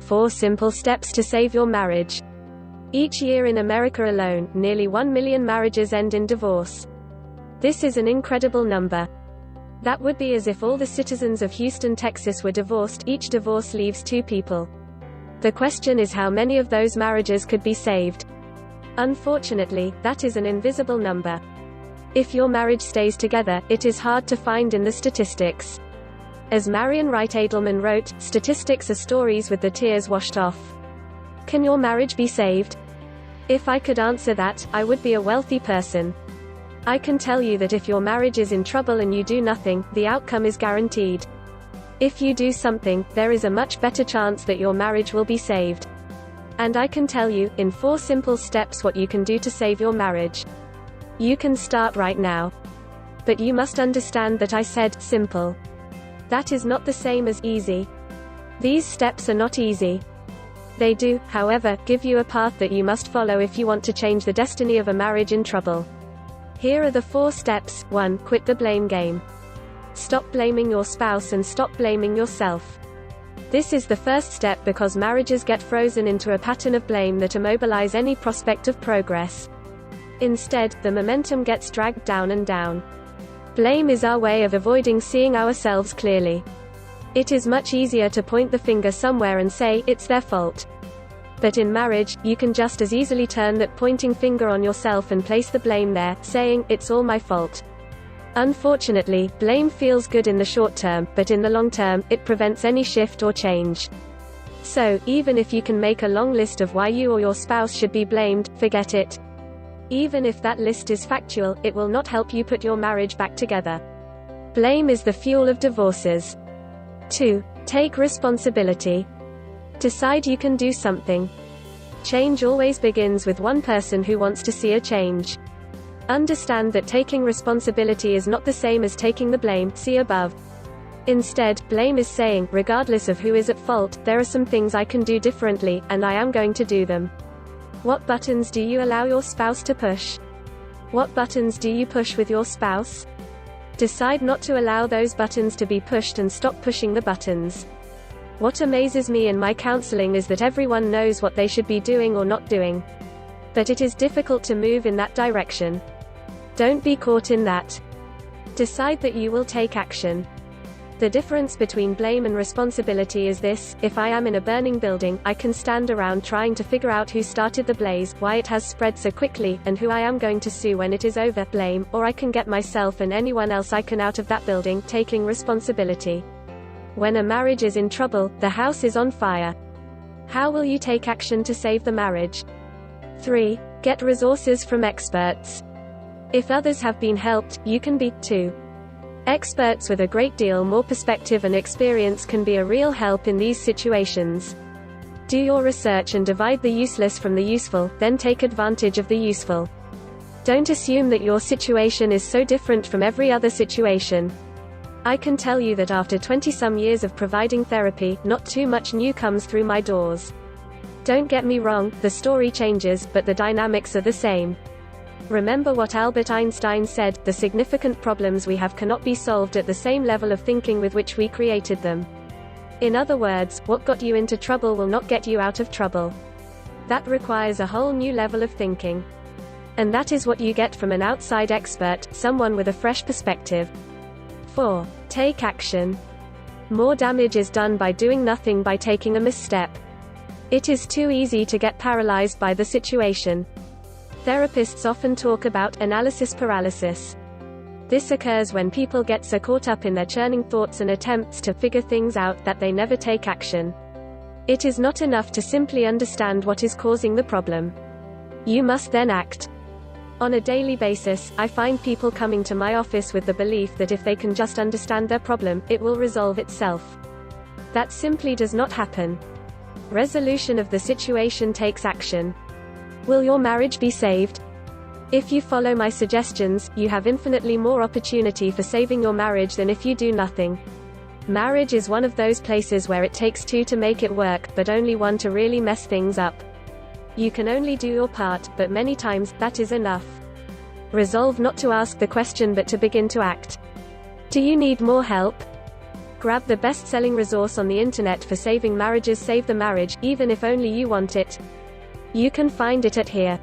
4 simple steps to save your marriage. Each year in America alone, nearly 1 million marriages end in divorce. This is an incredible number. That would be as if all the citizens of Houston, Texas were divorced. Each divorce leaves 2 people. The question is how many of those marriages could be saved. Unfortunately, that is an invisible number. If your marriage stays together, it is hard to find in the statistics. As Marian Wright Edelman wrote, statistics are stories with the tears washed off. Can your marriage be saved? If I could answer that, I would be a wealthy person. I can tell you that if your marriage is in trouble and you do nothing, the outcome is guaranteed. If you do something, there is a much better chance that your marriage will be saved. And I can tell you, in 4 simple steps, what you can do to save your marriage. You can start right now. But you must understand that I said, simple. That is not the same as easy. These steps are not easy. They do, however, give you a path that you must follow if you want to change the destiny of a marriage in trouble. Here are the 4 steps. 1. Quit the blame game. Stop blaming your spouse and stop blaming yourself. This is the first step because marriages get frozen into a pattern of blame that immobilize any prospect of progress. Instead, the momentum gets dragged down and down. Blame is our way of avoiding seeing ourselves clearly. It is much easier to point the finger somewhere and say, it's their fault. But in marriage, you can just as easily turn that pointing finger on yourself and place the blame there, saying, it's all my fault. Unfortunately, blame feels good in the short term, but in the long term, it prevents any shift or change. So, even if you can make a long list of why you or your spouse should be blamed, forget it. Even if that list is factual, it will not help you put your marriage back together. Blame is the fuel of divorces. 2. Take responsibility. Decide you can do something. Change always begins with one person who wants to see a change. Understand that taking responsibility is not the same as taking the blame, see above. Instead, blame is saying, regardless of who is at fault, there are some things I can do differently, and I am going to do them. What buttons do you allow your spouse to push? What buttons do you push with your spouse? Decide not to allow those buttons to be pushed and stop pushing the buttons. What amazes me in my counseling is that everyone knows what they should be doing or not doing. But it is difficult to move in that direction. Don't be caught in that. Decide that you will take action. The difference between blame and responsibility is this: if I am in a burning building, I can stand around trying to figure out who started the blaze, why it has spread so quickly, and who I am going to sue when it is over, blame, or I can get myself and anyone else I can out of that building, taking responsibility. When a marriage is in trouble, the house is on fire. How will you take action to save the marriage? 3. Get resources from experts. If others have been helped, you can be, too. Experts with a great deal more perspective and experience can be a real help in these situations. Do your research and divide the useless from the useful, then take advantage of the useful. Don't assume that your situation is so different from every other situation. I can tell you that after 20-some years of providing therapy, not too much new comes through my doors. Don't get me wrong, the story changes, but the dynamics are the same. Remember what Albert Einstein said, the significant problems we have cannot be solved at the same level of thinking with which we created them. In other words, what got you into trouble will not get you out of trouble. That requires a whole new level of thinking. And that is what you get from an outside expert, someone with a fresh perspective. 4. Take action. More damage is done by doing nothing, by taking a misstep. It is too easy to get paralyzed by the situation. Therapists often talk about analysis paralysis. This occurs when people get so caught up in their churning thoughts and attempts to figure things out that they never take action. It is not enough to simply understand what is causing the problem. You must then act. On a daily basis, I find people coming to my office with the belief that if they can just understand their problem, it will resolve itself. That simply does not happen. Resolution of the situation takes action. Will your marriage be saved? If you follow my suggestions, you have infinitely more opportunity for saving your marriage than if you do nothing. Marriage is one of those places where it takes 2 to make it work, but only 1 to really mess things up. You can only do your part, but many times, that is enough. Resolve not to ask the question but to begin to act. Do you need more help? Grab the best-selling resource on the internet for saving marriages. Save the marriage, even if only you want it. You can find it at here.